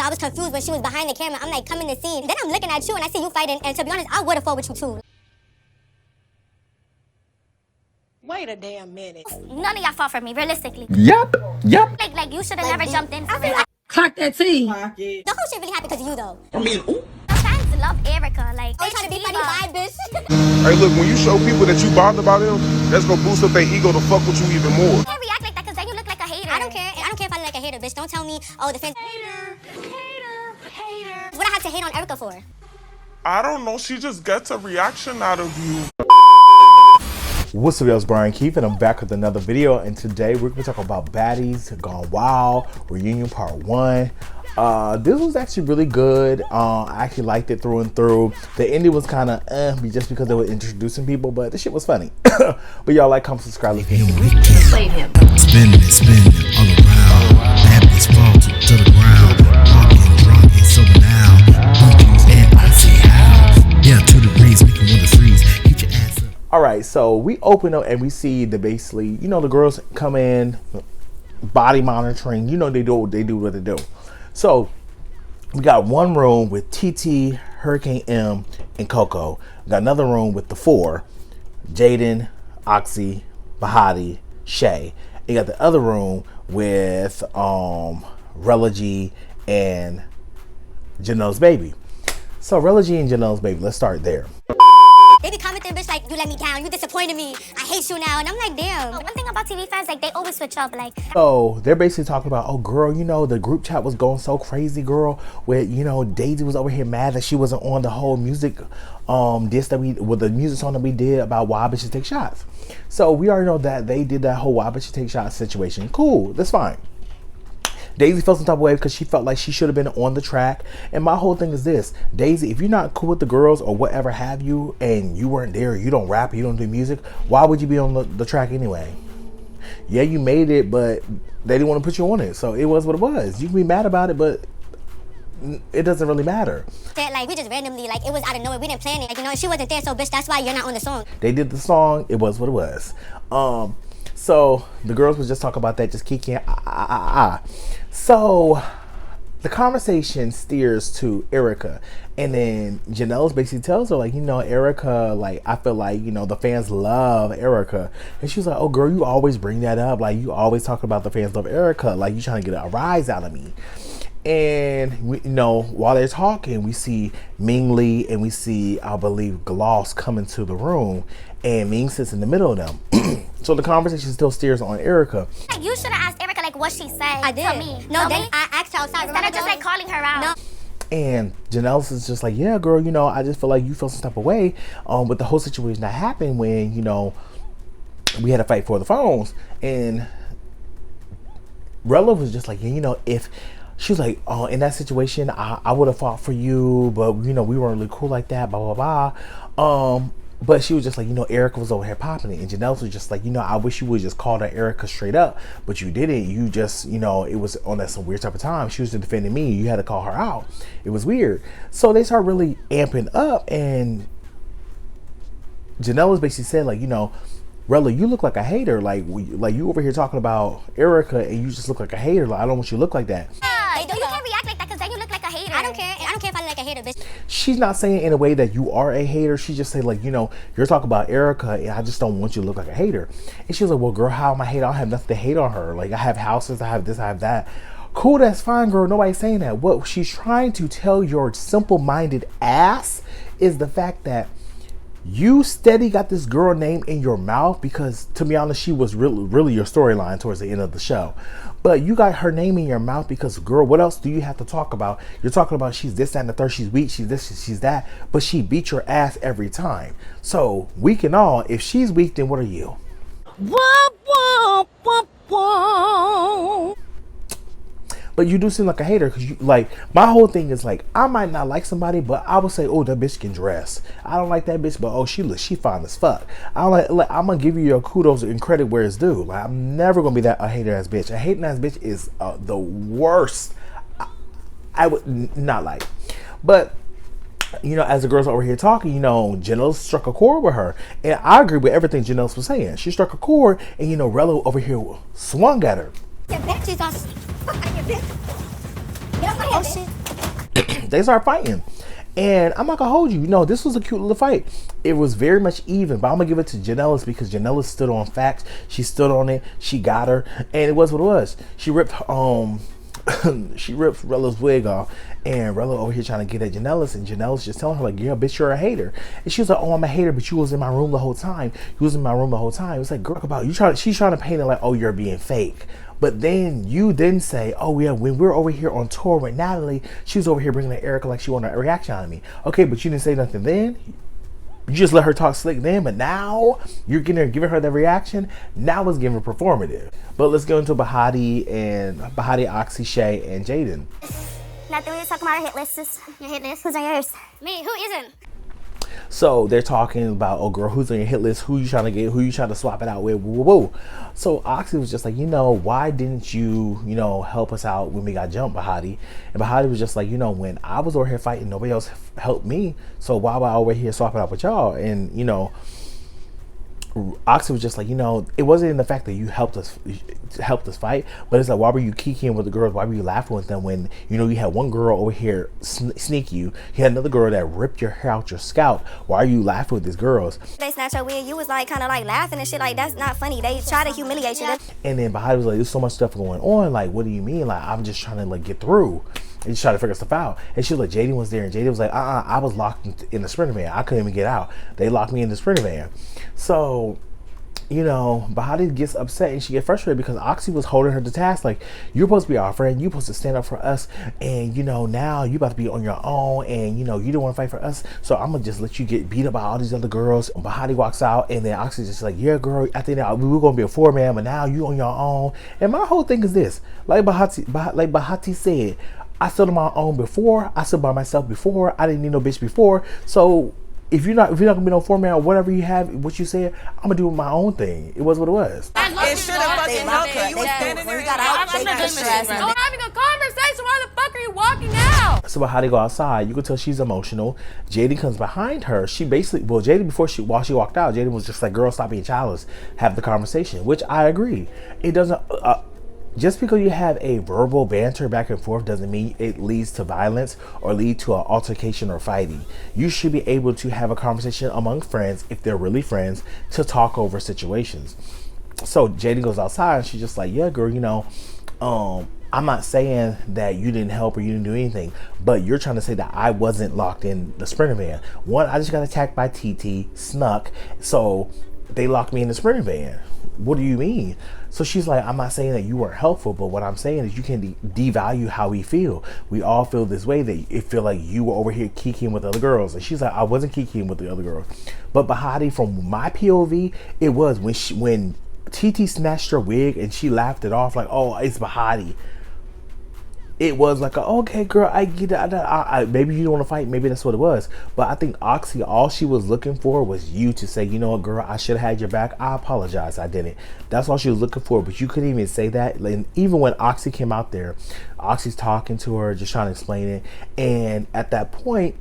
I was confused when she was behind the camera. I'm like, come in the scene. Then I'm looking at you and I see you fighting, and to be honest, I would have fought with you too. Wait a damn minute. None of y'all fought for me, realistically. Yep. Like you should have never jumped in for me. Clock that T. The whole shit really happened because of you though. I mean, ooh. The fans love Erica. Like, Oh, you trying to be funny vibe, bitch. Hey, look, when you show people that you bothered about them, that's gonna boost up their ego to fuck with you even more. You can't react like that because then you look like a hater. I don't care. I don't care if I look like a hater, bitch. Don't tell me, oh, the fans. Hater. What I have to hate on Erica for? I don't know, she just gets a reaction out of you. What's up, y'all? It's Brian Keith, and I'm back with another video. And today we're gonna talk about Baddies Gone Wild Reunion Part 1. This was actually really good. I actually liked it through and through. The ending was kind of just because they were introducing people, but the shit was funny. But y'all like, comment, subscribe, let's get Spinning it all around. Baddies fall to the ground. Walking drunk and sober now. Monkeys and I see how. Yeah, 2 degrees make you want to freeze. Get your ass up. All right, so we open up and we see the basically, the girls come in, body monitoring. They do what they do. So we got one room with TT, Hurricane M, and Coco. We got another room with the 4, Jaden, Oxy, Bahadi, Shay. You got the other room with Rella G and Janell's baby. So Rella G and Janell's baby, let's start there. They be commenting, bitch, like, you let me down, you disappointed me, I hate you now, and I'm like, damn. One thing about TV fans, like, they always switch up, like. So they're basically talking about, oh girl, the group chat was going so crazy, girl, where Daisy was over here mad that she wasn't on the whole music the music song that we did about why bitches take shots. So we already know that they did that whole why bitches take shots situation. Cool, that's fine. Daisy felt some type of way because she felt like she should have been on the track. And my whole thing is this: Daisy, if you're not cool with the girls or whatever have you, and you weren't there, you don't rap, you don't do music, why would you be on the track anyway? Yeah, you made it, but they didn't want to put you on it, so it was what it was. You can be mad about it, but it doesn't really matter. Like, we just randomly, like, it was out of nowhere, we didn't plan it. Like, she wasn't there, so bitch, that's why you're not on the song. They did the song, it was what it was. So the girls was just talking about that, just kicking. So the conversation steers to Erica, and then Janelle basically tells her, like, Erica, like, I feel like, the fans love Erica. And she was like, oh girl, you always bring that up. Like, you always talk about the fans love Erica. Like, you trying to get a rise out of me. And we, while they're talking, we see Ming Lee and we see, I believe, Gloss come into the room, and Ming sits in the middle of them. So the conversation still steers on Erica. Like, you should have asked Erica, like, what she said I did. to me. No, then I asked her outside. Instead of just, like, calling her out. No. And Janelle is just like, yeah, girl, I just feel like you feel some type of way with the whole situation that happened when, we had to fight for the phones. And Rella was just like, yeah, if... She was like, oh, in that situation, I would have fought for you, but, we weren't really cool like that, blah, blah, blah. But she was just like, Erica was over here popping it. And Janelle was just like, I wish you would just call that Erica straight up, but you didn't. You just, it was on that some weird type of time. She was just defending me. You had to call her out. It was weird. So they start really amping up, and Janelle was basically said, like, Rella, you look like a hater. Like you over here talking about Erica, and you just look like a hater. Like, I don't want you to look like that. You can't react like that because then you look like a hater. I don't care if I look like a hater, bitch. She's not saying in a way that you are a hater. She just say, like, you're talking about Erica, and I just don't want you to look like a hater. And she was like, well, girl, how am I hating? I don't have nothing to hate on her. Like, I have houses, I have this, I have that. Cool, that's fine, girl. Nobody's saying that. What she's trying to tell your simple-minded ass is the fact that you steady got this girl name in your mouth, because, to be honest, she was really your storyline towards the end of the show. But you got her name in your mouth because, girl, what else do you have to talk about? You're talking about she's this, that, and the third. She's weak. She's this, she's that. But she beat your ass every time. So, weak and all, if she's weak, then what are you? Womp, womp, womp, womp. But you do seem like a hater, because you, like, my whole thing is, like, I might not like somebody, but I would say, oh, that bitch can dress. I don't like that bitch, but oh, she fine as fuck. I'm gonna give you your kudos and credit where it's due. Like, I'm never gonna be a hater ass bitch. A hating ass bitch is the worst. I would not like. But as the girls over here talking, Janelle struck a chord with her. And I agree with everything Janelle was saying. She struck a chord, and Rella over here swung at her. Your bitch is on. Get off my head, bitch. They start fighting. And I'm not gonna hold you. You know, this was a cute little fight. It was very much even, but I'm gonna give it to Janell because Janell stood on facts. She stood on it. She got her, and it was what it was. She ripped she ripped Rella's wig off, and Rella over here trying to get at Janell, and Janell's just telling her like, "Yeah, bitch, you're a hater." And she was like, "Oh, I'm a hater, but you was in my room the whole time. You was in my room the whole time." It's like, girl, about you trying. She's trying to paint it like, "Oh, you're being fake." But then you then say, "Oh yeah, when we're over here on tour with Natalie, she was over here bringing in Erica like she wanted a reaction on me." Okay, but you didn't say nothing then. You just let her talk slick then, but now you're giving her the reaction. Now it's giving performative. But let's go into Bahadi, Oxy, Shay, and Jaden. Nothing. We just talking about our hit lists. Your hit list? Who's on yours? Me. Who isn't? So they're talking about, oh girl, who's on your hit list? Who you trying to get? Who you trying to swap it out with? Woo, woo, woo. So Oxy was just like, why didn't you, help us out when we got jumped, Bahadi? And Bahadi was just like, when I was over here fighting, nobody else helped me. So why would I over here swap it out with y'all? And Oxy was just like, it wasn't in the fact that you helped us fight, but it's like, why were you kikiing with the girls? Why were you laughing with them when you had one girl over here sneak you? You had another girl that ripped your hair out your scalp. Why are you laughing with these girls? They snatched your wig. You was like kind of like laughing and shit. Like, that's not funny. They try to humiliate you. And then Bahadi was like, there's so much stuff going on. Like, what do you mean? Like, I'm just trying to like get through. And just try to figure stuff out. And she was like, Jaden was there, and Jaden was like, I was locked in the Sprinter van. I couldn't even get out. They locked me in the Sprinter van. So, Bahadi gets upset and she gets frustrated because Oxy was holding her to task. Like, you're supposed to be our friend. You're supposed to stand up for us. And, now you about to be on your own. And, you don't want to fight for us. So I'm going to just let you get beat up by all these other girls. Bahadi walks out, and then Oxy's just like, yeah, girl, I think that we were going to be a 4-man, but now you on your own. And my whole thing is this. Like Bahati said, I stood on my own before. I stood by myself before. I didn't need no bitch before. So if you're not gonna be no 4-man or whatever you have, what you said, I'm gonna do my own thing. It was what it was. It should have fucking helped you. You standing there. I'm having a conversation. Why the fuck are you walking out? So how they go outside, you can tell she's emotional. Jaden comes behind her. She basically, Jaden while she walked out, Jaden was just like, "Girl, stop being childish. Have the conversation," which I agree. It doesn't. Just because you have a verbal banter back and forth doesn't mean it leads to violence or lead to an altercation or fighting. You should be able to have a conversation among friends, if they're really friends, to talk over situations. So Jaden goes outside and she's just like, yeah, girl, I'm not saying that you didn't help or you didn't do anything, but you're trying to say that I wasn't locked in the Sprinter van. One, I just got attacked by TT, snuck, so they locked me in the Sprinter van. What do you mean? So she's like, I'm not saying that you weren't helpful, but what I'm saying is you can devalue how we feel. We all feel this way, that it feel like you were over here kikiing with other girls. And she's like, I wasn't kikiing with the other girls. But Bahadi, from my POV, it was when TT snatched her wig and she laughed it off like, oh, it's Bahadi. It was like, okay, girl, I get it. Maybe you don't want to fight. Maybe that's what it was. But I think Oxy, all she was looking for was you to say, you know what, girl, I should have had your back. I apologize. I didn't. That's all she was looking for. But you couldn't even say that. And even when Oxy came out there, Oxy's talking to her, just trying to explain it. And at that point,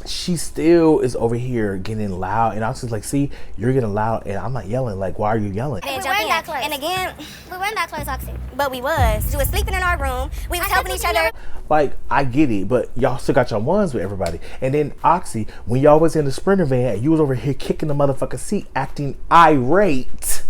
she still is over here getting loud, and I was just like, see, you're getting loud and I'm not yelling. Like, why are you yelling? We weren't that close. And again, We weren't that close, Oxy. but we was. We was sleeping in our room. We was helping each other. Like, I get it, but y'all still got your ones with everybody. And then Oxy, when y'all was in the Sprinter van, you was over here kicking the motherfucking seat, acting irate.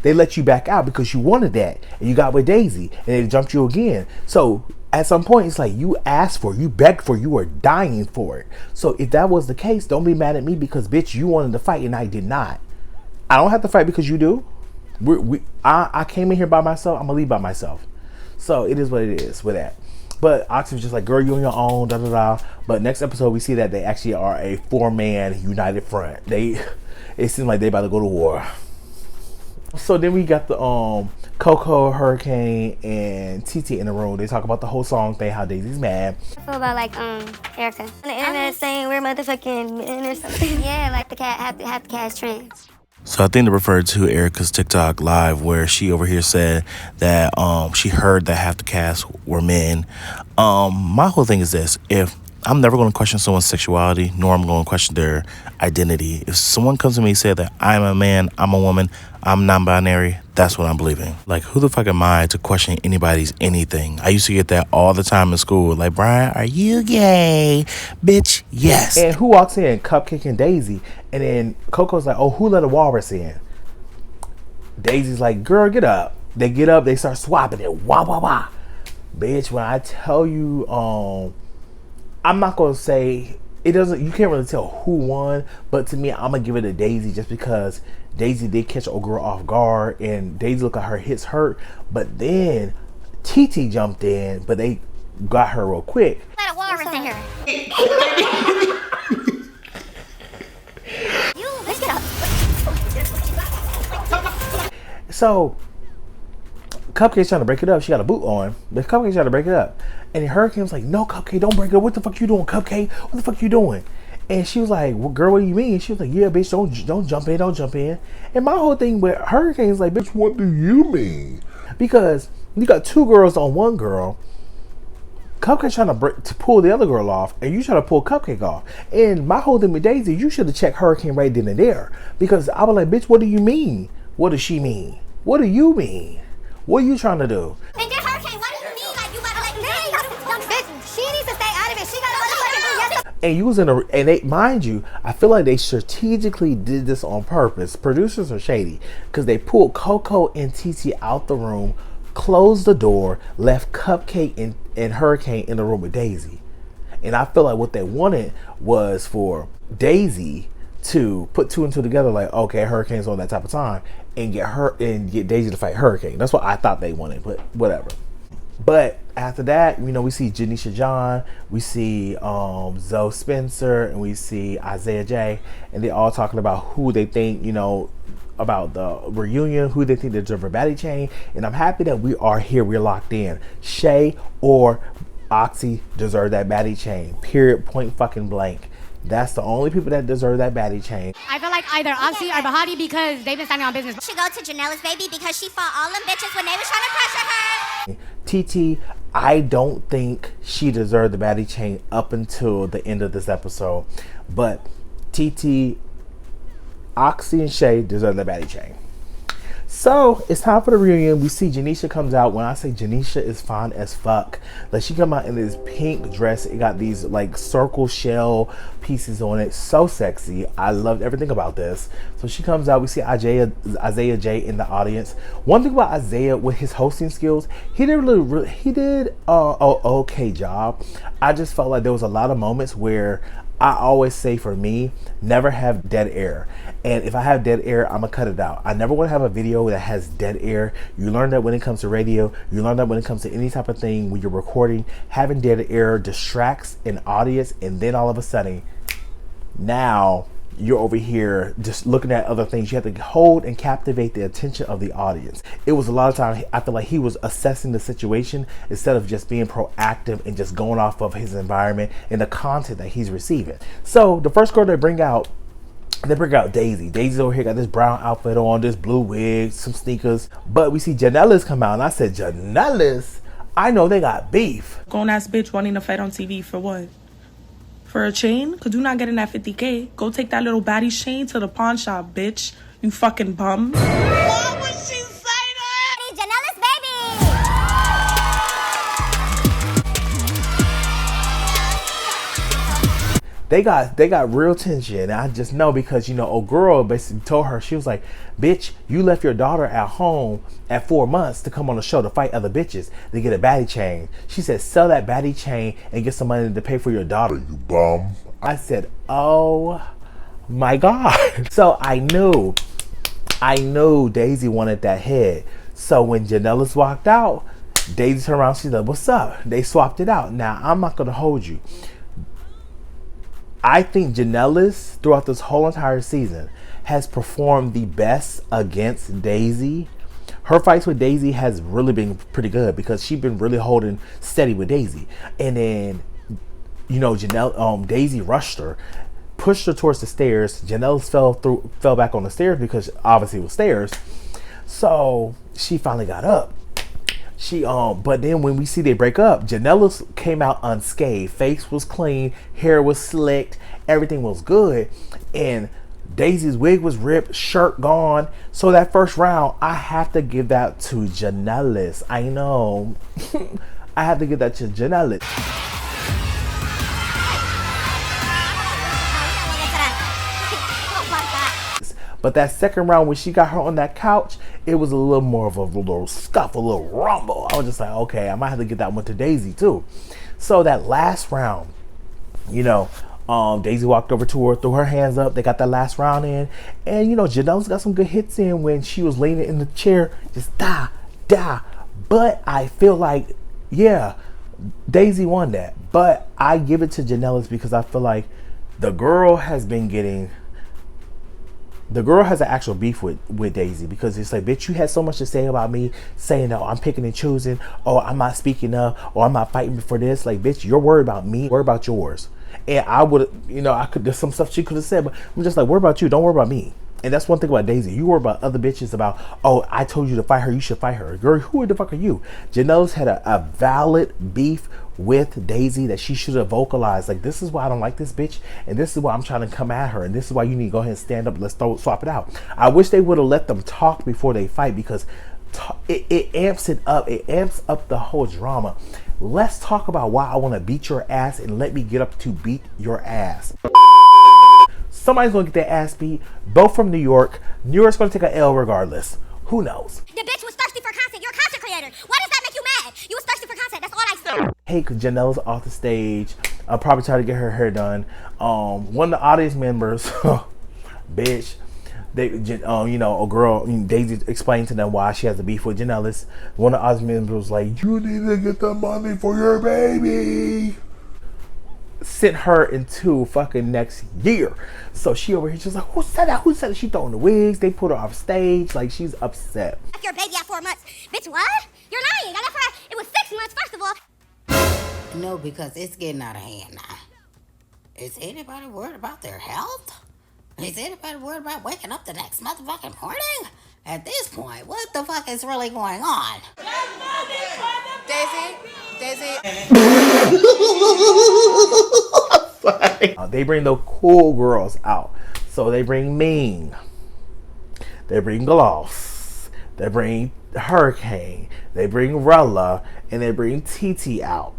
They let you back out because you wanted that, and you got with Daisy, and they jumped you again. So at some point, it's like you asked for, you begged for, you were dying for it. So if that was the case, don't be mad at me because, bitch, you wanted to fight and I did not. I don't have to fight because you do. I came in here by myself. I'm gonna leave by myself. So it is what it is with that. But Oxy was just like, girl, you on your own, da da da. But next episode, we see that they actually are a 4-man united front. It seems like they about to go to war. So then we got the Coco, Hurricane, and TT in the room. They talk about the whole song thing, how Daisy's mad. I feel about like Erica. On the internet saying we're motherfucking men or something. Yeah, like the cat half the cat is trans. So I think they referred to Erica's TikTok live where she over here said that she heard that half the cast were men. My whole thing is this: if I'm never going to question someone's sexuality, nor I'm going to question their identity. If someone comes to me and say that I'm a man, I'm a woman, I'm non-binary, That's what I'm believing. Like, who the fuck am I to question anybody's anything? I used to get that all the time in school. Like, Brian, are you gay? Bitch, yes. And who walks in? Cupcake and Daisy. And then Coco's like, oh, who let a walrus in? Daisy's like, girl, get up. They get up, they start swapping it. Wah, wah, wah. Bitch, when I tell you, I'm not going to say, you can't really tell who won, but to me, I'm going to give it to Daisy just because Daisy did catch old girl off guard, and Daisy looked like her hits hurt, but then TT jumped in, but they got her real quick. Let a walrus in here. Let's get up. So, Cupcake's trying to break it up. She got a boot on, but Cupcake's trying to break it up. And Hurricane's like, no, Cupcake, don't break it up. What the fuck you doing, Cupcake? What the fuck you doing? And she was like, well, girl, what do you mean? She was like, yeah, bitch, don't jump in, don't jump in. And my whole thing with Hurricane's like, bitch, what do you mean? Because you got two girls on one girl. Cupcake's trying to pull the other girl off, and you trying to pull Cupcake off. And my whole thing with Daisy, you should have checked Hurricane right then and there. Because I was like, bitch, what do you mean? What does she mean? What do you mean? What are you trying to do? And then Hurricane, what do you mean? Like, you gotta let me Bitch, she needs to stay out of it. She gotta motherfucking do yes. And you was and they, mind you, I feel like they strategically did this on purpose. Producers are shady because they pulled Coco and TT out the room, closed the door, left Cupcake and Hurricane in the room with Daisy. And I feel like what they wanted was for Daisy to put two and two together, like, okay, Hurricane's on that type of time, and get Daisy to fight Hurricane. That's what I thought they wanted, but whatever. But after that, we see Janisha John, we see Zoe Spencer, and we see Isaiah J, and they're all talking about who they think, about the reunion, who they think deserve a baddie chain. And I'm happy that we are here, we're locked in. Shay or Oxy deserve that baddie chain. Period, point fucking blank. That's the only people that deserve that baddie chain. I feel like either Oxy or Bahadi because they've been standing on business. She go to Janella's baby because she fought all them bitches when they was trying to pressure her. TT, I don't think she deserved the baddie chain up until the end of this episode. But TT, Oxy, and Shay deserve the baddie chain. So it's time for the reunion. We see Janisha comes out. When I say Janisha is fine as fuck, like she come out in this pink dress. It got these like circle shell pieces on it. So sexy. I loved everything about this. So she comes out. We see Isaiah J in the audience. One thing about Isaiah with his hosting skills, he did an okay job. I just felt like there was a lot of moments where I always say, for me, never have dead air. And if I have dead air, I'm gonna cut it out. I never want to have a video that has dead air. You learn that when it comes to radio. You learn that when it comes to any type of thing when you're recording. Having dead air distracts an audience, and then all of a sudden, now you're over here just looking at other things. You have to hold and captivate the attention of the audience. It was a lot of times I feel like he was assessing the situation instead of just being proactive and just going off of his environment and the content that he's receiving. So the first girl they bring out Daisy. Daisy's over here, got this brown outfit on, this blue wig, some sneakers. But we see Janellis come out, and I said, Janellis? I know they got beef. Grown ass bitch wanting to fight on TV for what? For a chain? Cause you're not getting that 50K. Go take that little baddie's chain to the pawn shop, bitch. You fucking bum. What would she say to her? Janella's baby. They got real tension. I just know because, old girl basically told her, she was like, bitch, you left your daughter at home at 4 months to come on the show to fight other bitches to get a baddie chain. She said, sell that baddie chain and get some money to pay for your daughter, you bum. I said, oh my God. So I knew Daisy wanted that head. So when Janellis walked out, Daisy turned around, she said, what's up? They swapped it out. Now, I'm not going to hold you. I think Janellis, throughout this whole entire season, has performed the best against Daisy. Her fights with Daisy has really been pretty good because she's been really holding steady with Daisy. And then, Daisy rushed her, pushed her towards the stairs. Janellis fell back on the stairs because obviously it was stairs. So she finally got up. But then when we see they break up, Janellis came out unscathed. Face was clean, hair was slicked, everything was good. And Daisy's wig was ripped, shirt gone. So that first round, I have to give that to Janell. I know. I have to give that to Janell. But that second round, when she got her on that couch, it was a little more of a little scuff, a little rumble. I was just like, okay, I might have to get that one to Daisy too. So that last round, you know, Daisy walked over to her, threw her hands up. They got that last round in. And, you know, Janell's got some good hits in when she was leaning in the chair, just da, da. But I feel like, yeah, Daisy won that. But I give it to Janell because I feel like the girl has been getting... The girl has an actual beef with Daisy because it's like, bitch, you had so much to say about me, saying that I'm picking and choosing, or I'm not speaking up, or I'm not fighting for this. Like, bitch, you're worried about me, worry about yours. And I would, you know, there's some stuff she could have said, but I'm just like, worry about you, don't worry about me. And that's one thing about Daisy. You worry about other bitches about, oh, I told you to fight her, you should fight her. Girl, who the fuck are you? Janell's had a valid beef with Daisy that she should have vocalized. Like, this is why I don't like this bitch, and this is why I'm trying to come at her, and this is why you need to go ahead and stand up. Let's swap it out. I wish they would have let them talk before they fight, because it amps it up. It amps up the whole drama. Let's talk about why I want to beat your ass, and let me get up to beat your ass. Somebody's gonna get their ass beat. Both from New York. New York's gonna take an L regardless. Who knows? The bitch was thirsty for content. You're a content creator. Why does that make you mad? You was thirsty for content. That's all I said. Hey, Janell's off the stage. I'll probably try to get her hair done. One of the audience members, bitch, they, you know, a girl, Daisy explained to them why she has a beef with Janell. One of the audience members was like, you need to get the money for your baby. Sent her into fucking next year. So she over here, she's like, who said that? Who said that? She throwing the wigs. They put her off stage. Like, she's upset. Left your baby at 4 months. Bitch, what? You're lying. I left her it was 6 months, first of all. No, because it's getting out of hand now. Is anybody worried about their health? Is anybody worried about waking up the next motherfucking morning? At this point, what the fuck is really going on? Daisy. They bring the cool girls out. So they bring Ming. They bring Gloss. They bring Hurricane. They bring Rella. And they bring TT out.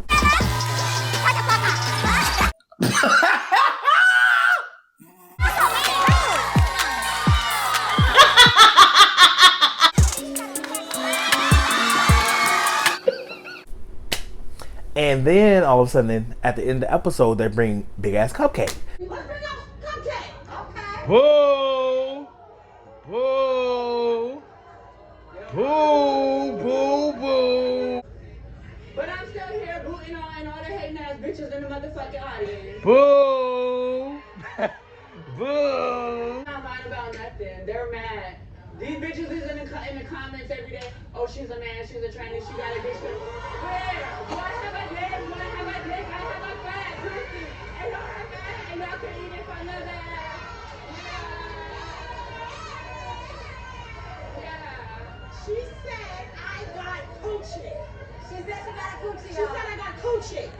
And then all of a sudden, at the end of the episode, they bring big ass Cupcake. Boo! Boo! Boo! Boo! Boo! But I'm still here booting on all the hating ass bitches in the motherfucking audience. Boo! Boo! I'm not lying about nothing. They're mad. These bitches is in the comments every day. Oh, she's a man, she's a tranny, she got a bitch. Where? Do I have a dick? Do I have a dick? I have a fat pussy. And y'all are mad and y'all can eat it for another ass. Yeah. She said I got coochie. She said she got a coochie. She said I got coochie.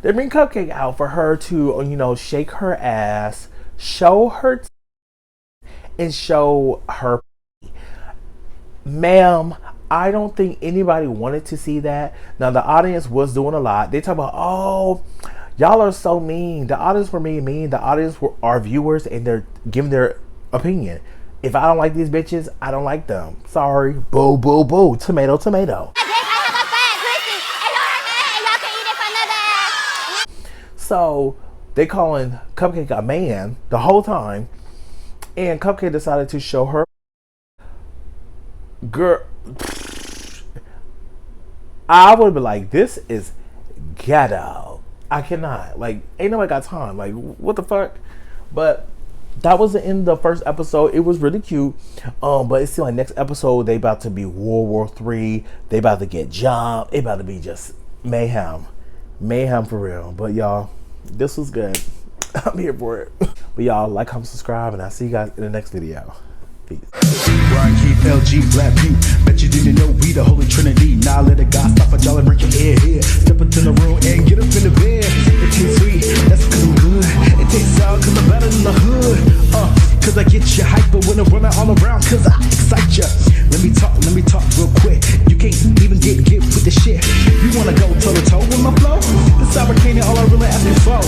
They bring Cupcake out for her to, you know, shake her ass, show her and show her. Ma'am, I don't think anybody wanted to see that. Now, the audience was doing a lot. They talk about, oh, y'all are so mean. The audience were being mean. The audience were our viewers, and they're giving their opinion. If I don't like these bitches, I don't like them. Sorry. Boo, boo, boo. Tomato, tomato. So they calling Cupcake a man the whole time, and Cupcake decided to show her. Girl, I would be like, this is ghetto. I cannot. Like, ain't nobody got time. Like, what the fuck? But that was the end of the first episode. It was really cute. But it seemed like next episode they about to be World War III. They about to get jumped. It about to be just mayhem. Mayhem for real. But y'all, this was good. I'm here for it. But y'all, like, comment, subscribe, and I'll see you guys in the next video. Peace. Brian Keith, LG, Black Pete. Bet you didn't know we the Holy Trinity. Now let a God stop at y'all and break your ear here. Step into the room and get up in the bed. It tastes sweet, that's cause I'm good. It tastes sour cause I'm better than the hood. Cause I get you hyper when I'm running all around cause I excite ya. Let me talk real quick. You can't even get with the shit. You wanna go toe to toe with my flow? This sour candy all I really asking for.